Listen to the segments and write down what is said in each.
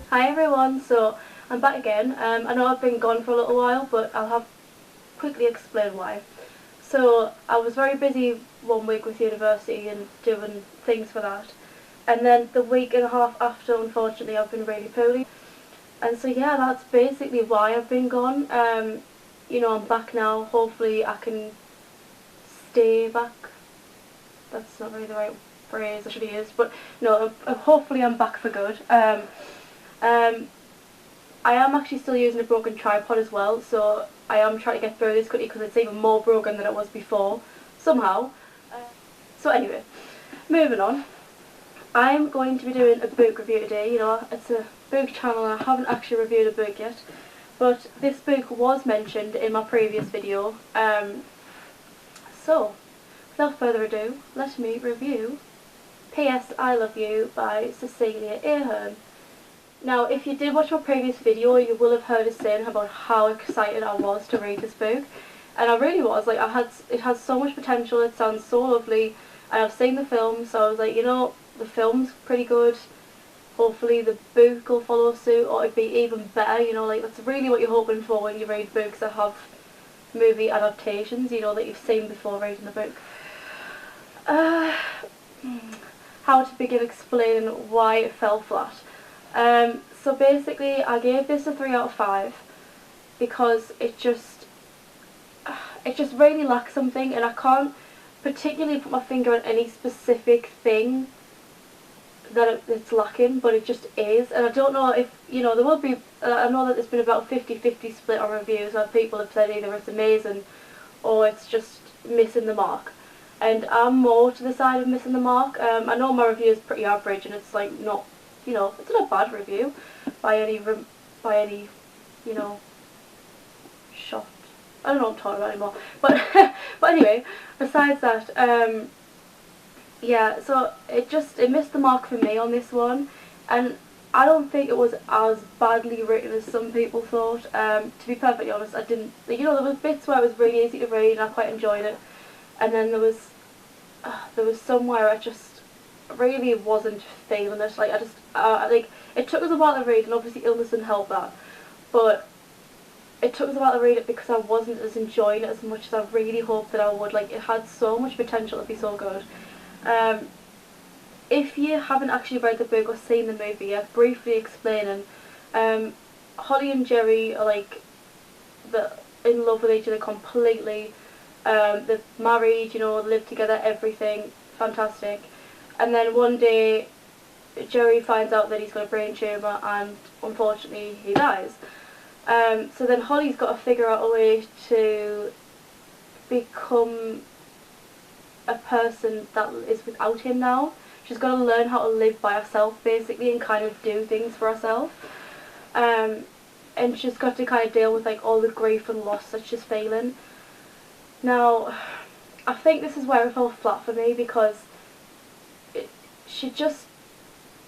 Hi everyone, so I'm back again. I know I've been gone for a little while, but I'll have quickly explain why. So I was very busy one week with university and doing things for that, and then the week and a half after, unfortunately, I've been really poorly, and so yeah, that's basically why I've been gone. I'm back now. Hopefully, I can stay back. That's not really the right phrase I should have used, but no, hopefully I'm back for good. Um, I am actually still using a broken tripod as well, so I am trying to get through this quickly because it's even more broken than it was before, somehow. So anyway, moving on. I'm going to be doing a book review today. It's a book channel and I haven't actually reviewed a book yet, but this book was mentioned in my previous video. So, without further ado, let me review P.S. I Love You by Cecelia Ahern. Now, if you did watch my previous video, you will have heard us saying about how excited I was to read this book, and I really was. Like, it has so much potential. It sounds so lovely, and I've seen the film, so I was like, the film's pretty good. Hopefully, the book will follow suit, or it'd be even better. Like that's really what you're hoping for when you read books that have movie adaptations. That you've seen before reading the book. How to begin explaining why it fell flat. So basically I gave this a 3 out of 5 because it just really lacks something, and I can't particularly put my finger on any specific thing that it's lacking, but it just is. And I don't know if, there will be, I know that there's been about a 50-50 split on reviews where people have said either it's amazing or it's just missing the mark. And I'm more to the side of missing the mark. I know my review is pretty average and it's like not, it's not a bad review by any shot. I don't know what I'm talking about anymore. But but anyway, besides that, yeah, so it missed the mark for me on this one, and I don't think it was as badly written as some people thought. To be perfectly honest, I didn't. There was bits where it was really easy to read and I quite enjoyed it, and then there was somewhere I just really wasn't feeling it. Like it took us a while to read, and obviously illness didn't help that, but it took us a while to read it because I wasn't as enjoying it as much as I really hoped that I would. Like, it had so much potential to be so good. If you haven't actually read the book or seen the movie, briefly explaining, Holly and Jerry are like in love with each other completely. They're married, live together, everything fantastic. And then one day, Jerry finds out that he's got a brain tumour, and unfortunately he dies. So then Holly's got to figure out a way to become a person that is without him now. She's got to learn how to live by herself, basically, and kind of do things for herself. And she's got to kind of deal with like all the grief and loss that she's feeling. Now, I think this is where it fell flat for me because she just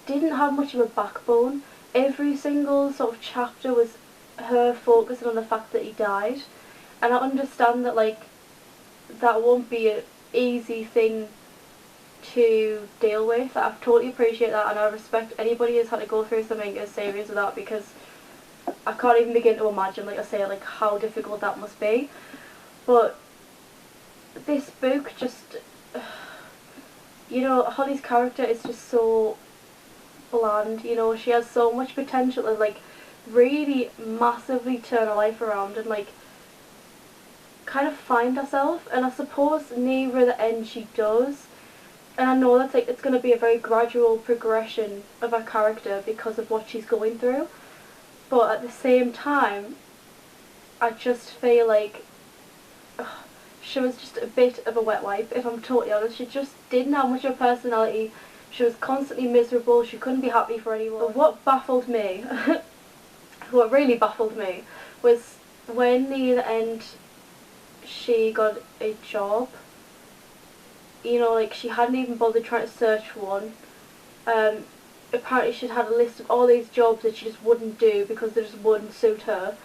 didn't have much of a backbone. Every single sort of chapter was her focusing on the fact that he died, and I understand that like that won't be an easy thing to deal with. I totally appreciate that, and I respect anybody who's had to go through something as serious as that, because I can't even begin to imagine, like I say, like how difficult that must be. But this book just, Holly's character is just so bland. She has so much potential to like really massively turn her life around and like kind of find herself, and I suppose near the end she does. And I know that's like it's going to be a very gradual progression of her character because of what she's going through, but at the same time I just feel like she was just a bit of a wet wipe, if I'm totally honest. She just didn't have much of a personality. She was constantly miserable. She couldn't be happy for anyone. But what baffled me, what really baffled me, was when near the end she got a job. Like she hadn't even bothered trying to search for one. Apparently she'd had a list of all these jobs that she just wouldn't do because they just wouldn't suit her,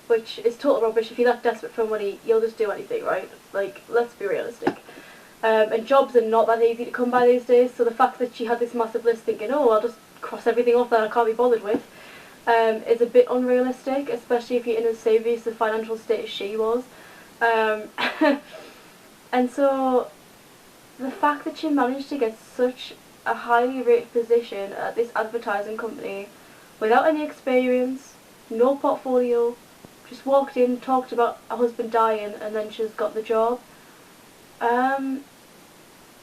which is total rubbish. If you're that desperate for money, you'll just do anything, right? Like, let's be realistic. And jobs are not that easy to come by these days, so the fact that she had this massive list thinking, oh, I'll just cross everything off that I can't be bothered with, is a bit unrealistic, especially if you're in a serious the financial state as she was. Um, and so the fact that she managed to get such a highly rated position at this advertising company without any experience, no portfolio, just walked in, talked about her husband dying, and then she's got the job. Um,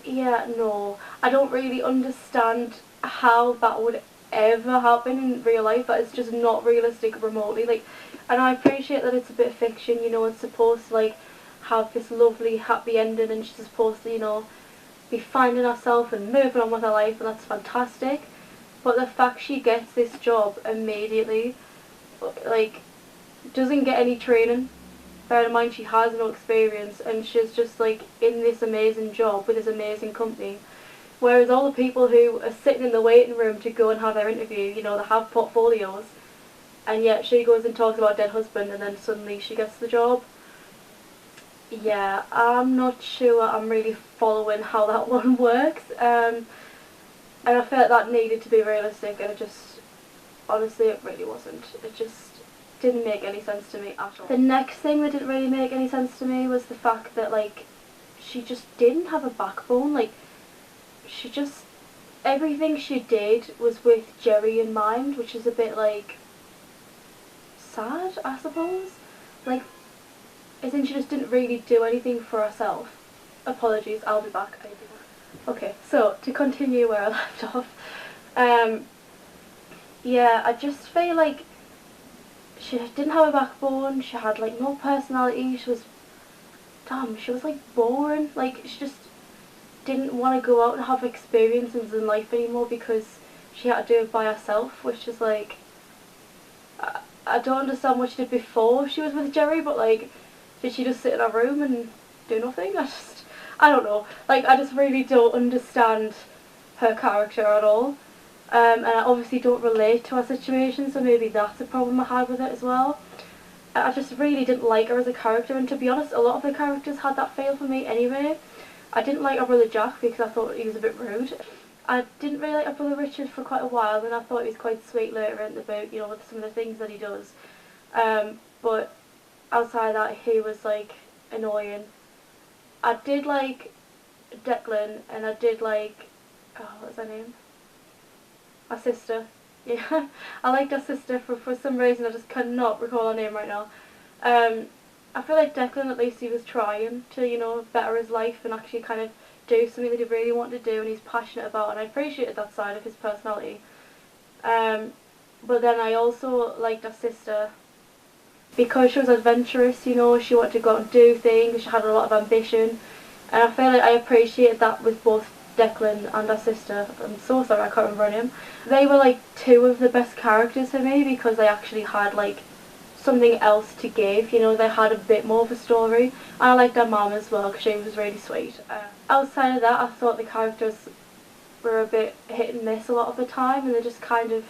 yeah, no, I don't really understand how that would ever happen in real life. That is just not realistic remotely. Like, and I appreciate that it's a bit of fiction. You know, it's supposed to like have this lovely happy ending, and she's supposed to, you know, be finding herself and moving on with her life, and that's fantastic. But the fact she gets this job immediately, like, doesn't get any training. Bear in mind she has no experience, and she's just like in this amazing job with this amazing company. Whereas all the people who are sitting in the waiting room to go and have their interview, you know, they have portfolios, and yet she goes and talks about dead husband, and then suddenly she gets the job. Yeah, I'm not sure I'm really following how that one works. And I felt that needed to be realistic, and it just, honestly, it really wasn't. It just didn't make any sense to me at all. The next thing that didn't really make any sense to me was the fact that, like, she just didn't have a backbone. Like, she just, everything she did was with Jerry in mind, which is a bit, like, sad, I suppose. Like, as in she just didn't really do anything for herself. Apologies, I'll be back. Okay, so to continue where I left off, yeah, I just feel like she didn't have a backbone, she had like no personality, she was like boring, like she just didn't want to go out and have experiences in life anymore because she had to do it by herself, which is like, I don't understand what she did before she was with Jerry, but like, did she just sit in her room and do nothing? I don't know. Like, I just really don't understand her character at all. And I obviously don't relate to her situation, so maybe that's a problem I had with it as well. I just really didn't like her as a character, and to be honest, a lot of the characters had that feel for me anyway. I didn't like her brother Jack because I thought he was a bit rude. I didn't really like her brother Richard for quite a while, and I thought he was quite sweet later in the book, you know, with some of the things that he does. But outside that, he was like annoying. I did like Declan, and I did like, oh, what's her name? Her sister. Yeah, I liked her sister for some reason. I just cannot recall her name right now. I feel like Declan, at least he was trying to, you know, better his life and actually kind of do something that he really wanted to do and he's passionate about, and I appreciated that side of his personality. But then I also liked her sister because she was adventurous, you know, she wanted to go out and do things, she had a lot of ambition, and I feel like I appreciated that with both Declan and her sister. I'm so sorry, I can't remember her name. They were like two of the best characters for me because they actually had like something else to give, you know, they had a bit more of a story. And I liked their mum as well because she was really sweet. Outside of that, I thought the characters were a bit hit and miss a lot of the time, and they just kind of,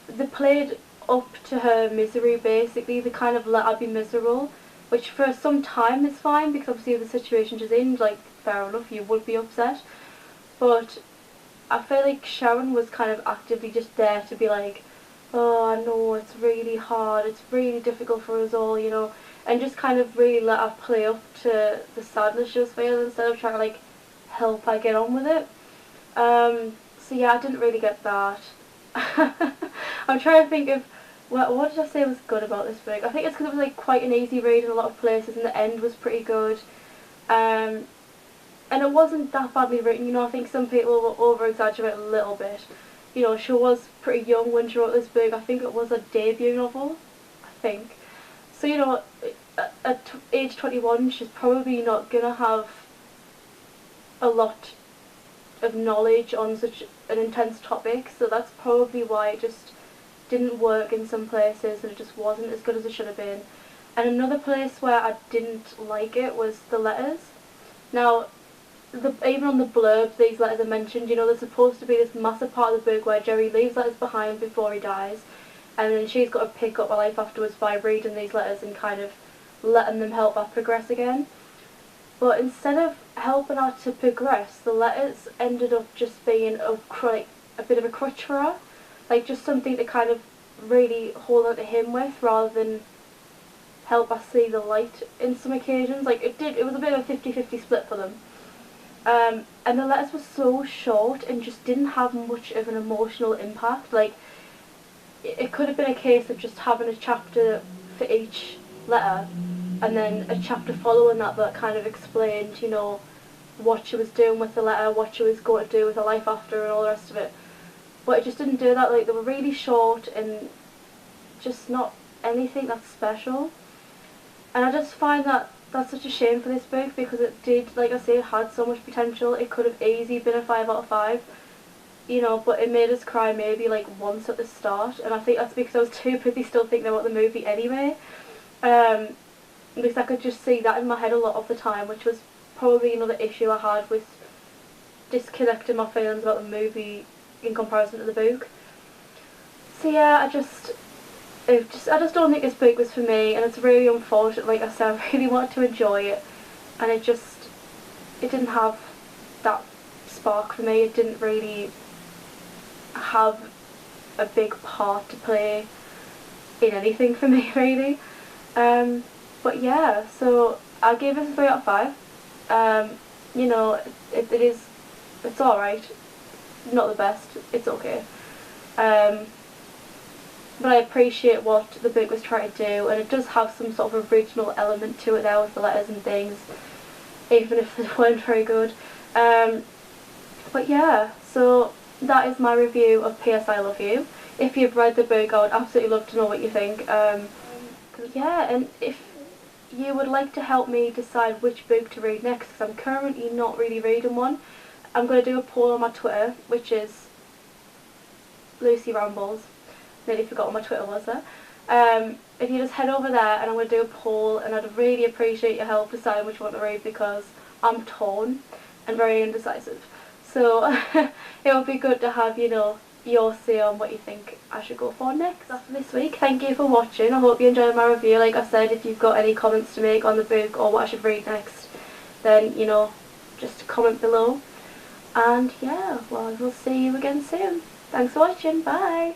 they played up to her misery basically. They kind of let her be miserable, which for some time is fine because obviously the situation she's in, like, fair enough, you would be upset. But I feel like Sharon was kind of actively just there to be like, oh, I know it's really hard, it's really difficult for us all, you know, and just kind of really let her play up to the sadness she was feeling instead of trying to like help her get on with it. So yeah, I didn't really get that. I'm trying to think of what did I say was good about this book. I think it's because it was like quite an easy read in a lot of places, and the end was pretty good. And it wasn't that badly written, you know. I think some people will over-exaggerate a little bit. You know, she was pretty young when she wrote this book. I think it was a debut novel, I think. So, you know, at age 21, she's probably not going to have a lot of knowledge on such an intense topic, so that's probably why it just didn't work in some places and it just wasn't as good as it should have been. And another place where I didn't like it was the letters. Now, even on the blurb, these letters are mentioned, you know, there's supposed to be this massive part of the book where Jerry leaves letters behind before he dies, and then she's got to pick up her life afterwards by reading these letters and kind of letting them help her progress again. But instead of helping her to progress, the letters ended up just being a bit of a crutch for her. like just something to kind of really hold on to him with, rather than help us see the light in some occasions. Like it was a bit of a 50-50 split for them. And the letters were so short and just didn't have much of an emotional impact. Like, it could have been a case of just having a chapter for each letter, and then a chapter following that that kind of explained, you know, what she was doing with the letter, what she was going to do with her life after, and all the rest of it. But it just didn't do that. Like, they were really short and just not anything that special. And I just find that that's such a shame for this book, because it did, like I say, it had so much potential. It could have easily been a 5 out of 5, you know, but it made us cry maybe like once at the start, and I think that's because I was too busy still thinking about the movie anyway. Because I could just see that in my head a lot of the time, which was probably another issue I had with disconnecting my feelings about the movie in comparison to the book. So yeah, I just don't think this book was for me, and it's really unfortunate. Like I said, I really wanted to enjoy it, and it didn't have that spark for me. It didn't really have a big part to play in anything for me, really. But yeah, so I gave it a 3 out of 5. You know, it's alright. Not the best, it's okay. But I appreciate what the book was trying to do, and it does have some sort of original element to it now with the letters and things, even if they weren't very good. But yeah, so that is my review of P.S. I Love You. If you've read the book, I would absolutely love to know what you think. Yeah, and if you would like to help me decide which book to read next, because I'm currently not really reading one, I'm going to do a poll on my Twitter, which is Lucy Rambles. Nearly forgot what my Twitter was there. If you just head over there, and I'm going to do a poll, and I'd really appreciate your help deciding which one to read, because I'm torn and very indecisive. So it would be good to have, you know, your say on what you think I should go for next. That's for this week. Thank you for watching. I hope you enjoyed my review. Like I said, if you've got any comments to make on the book or what I should read next, then, you know, just comment below. And yeah, well, we'll see you again soon. Thanks for watching. Bye.